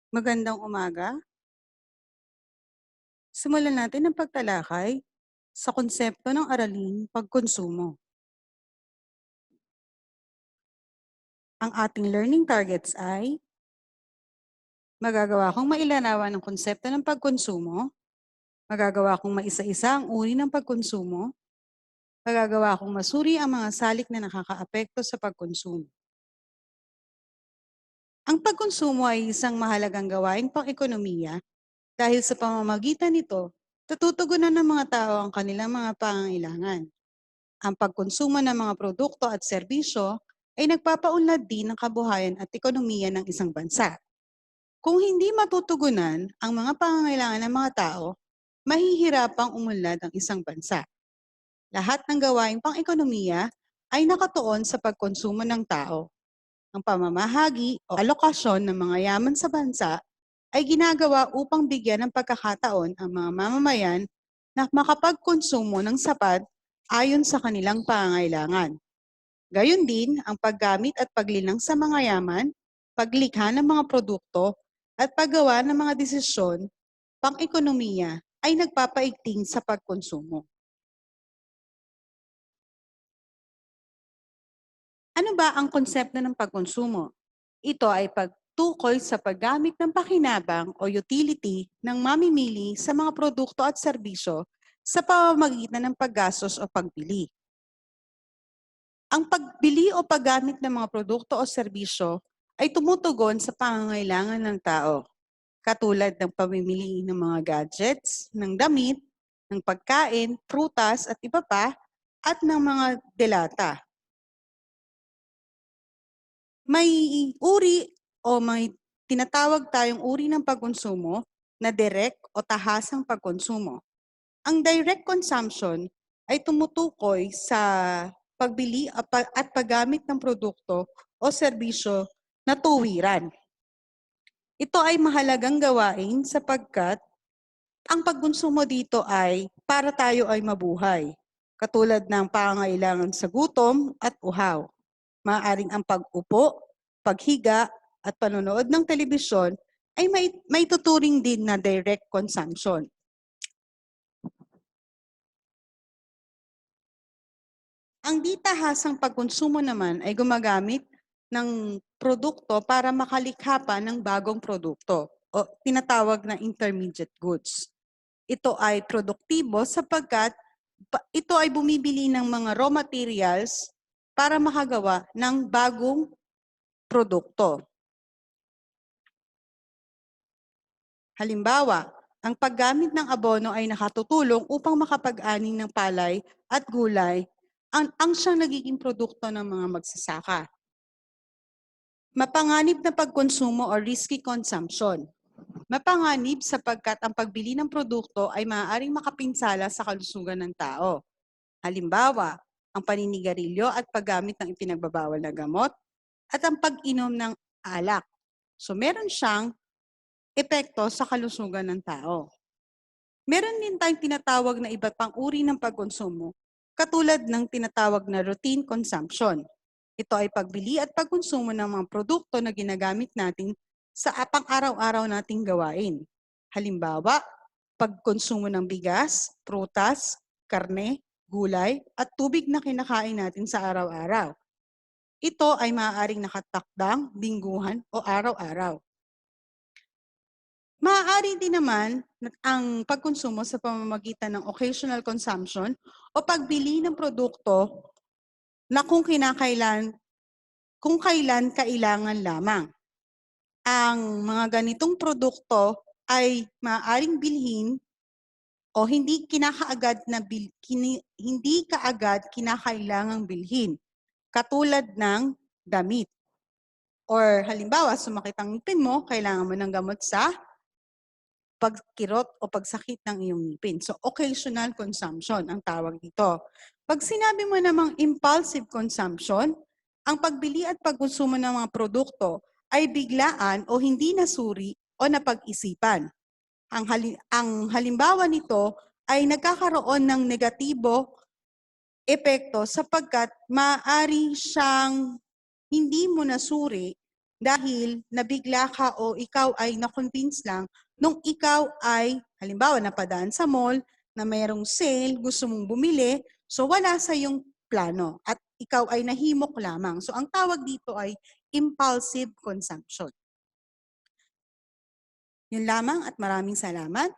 Magandang umaga. Simulan natin ang pagtalakay sa konsepto ng araling pagkonsumo. Ang ating learning targets ay magagawa kong mailarawan ang konsepto ng pagkonsumo, magagawa kong maisa-isa ang uri ng pagkonsumo, magagawa kong masuri ang mga salik na nakakaapekto sa pagkonsumo. Ang pagkonsumo ay isang mahalagang gawain pang-ekonomiya dahil sa pamamagitan nito, tututugunan ng mga tao ang kanilang mga pangangailangan. Ang pagkonsumo ng mga produkto at serbisyo ay nagpapaunlad din ng kabuhayan at ekonomiya ng isang bansa. Kung hindi matutugunan ang mga pangangailangan ng mga tao, mahihirapang umunlad ang isang bansa. Lahat ng gawain pang-ekonomiya ay nakatuon sa pagkonsumo ng tao. Ang pamamahagi o alokasyon ng mga yaman sa bansa ay ginagawa upang bigyan ng pagkakataon ang mga mamamayan na makapagkonsumo ng sapat ayon sa kanilang pangangailangan. Gayon din ang paggamit at paglinang sa mga yaman, paglikha ng mga produkto, at paggawa ng mga desisyon pang-ekonomiya ay nagpapaigting sa pagkonsumo. Ano ba ang konsepto ng pagkonsumo? Ito ay pagtukoy sa paggamit ng pakinabang o utility ng mamimili sa mga produkto at serbisyo sa pamamagitan ng paggastos o pagbili. Ang pagbili o paggamit ng mga produkto o serbisyo ay tumutugon sa pangangailangan ng tao, katulad ng pamimili ng mga gadgets, ng damit, ng pagkain, prutas at iba pa, at ng mga delata. May uri o may tinatawag tayong uri ng pagkonsumo na direct o tahasang pagkonsumo. Ang direct consumption ay tumutukoy sa pagbili at paggamit ng produkto o serbisyo na tuwiran. Ito ay mahalagang gawain sapagkat ang pagkonsumo dito ay para tayo ay mabuhay, katulad ng pangangailangan sa gutom at uhaw. Maaaring ang pag-upo, paghiga, at panonood ng telebisyon ay may tuturing din na direct consumption. Ang di-tahasang pagkonsumo naman ay gumagamit ng produkto para makalikha pa ng bagong produkto o tinatawag na intermediate goods. Ito ay produktibo sapagkat ito ay bumibili ng mga raw materials para makagawa ng bagong produkto. Halimbawa, ang paggamit ng abono ay nakatutulong upang makapag-ani ng palay at gulay ang siyang nagiging produkto ng mga magsasaka. Mapanganib na pagkonsumo o risky consumption. Mapanganib sapagkat ang pagbili ng produkto ay maaaring makapinsala sa kalusugan ng tao. Halimbawa, ang paninigarilyo at paggamit ng ipinagbabawal na gamot at ang pag-inom ng alak. So meron siyang epekto sa kalusugan ng tao. Meron din tayong tinatawag na iba't pang uri ng pagkonsumo, katulad ng tinatawag na routine consumption. Ito ay pagbili at pagkonsumo ng mga produkto na ginagamit natin sa pang-araw-araw nating gawain. Halimbawa, pagkonsumo ng bigas, prutas, karne, gulay, at tubig na kinakain natin sa araw-araw. Ito ay maaaring nakatakdang, lingguhan o araw-araw. Maaari din naman ang pagkonsumo sa pamamagitan ng occasional consumption o pagbili ng produkto na kung kailan kailangan lamang. Ang mga ganitong produkto ay maaaring bilhin o hindi kaagad kinakailangang bilhin, katulad ng damit. Or halimbawa, sumakit ang ngipin mo, kailangan mo ng gamot sa pagkirot o pagsakit ng iyong ngipin. So, occasional consumption ang tawag dito. Pag sinabi mo namang impulsive consumption, ang pagbili at pagkonsumo ng mga produkto ay biglaan o hindi nasuri o napag-isipan. Ang halimbawa nito ay nagkakaroon ng negatibo epekto sapagkat maaari siyang hindi mo nasuri dahil nabigla ka o ikaw ay na-convince lang nung ikaw ay halimbawa napadaan sa mall na mayroong sale, gusto mong bumili, so wala sa iyong plano at ikaw ay nahimok lamang. So ang tawag dito ay impulsive consumption. Yun lamang at maraming salamat.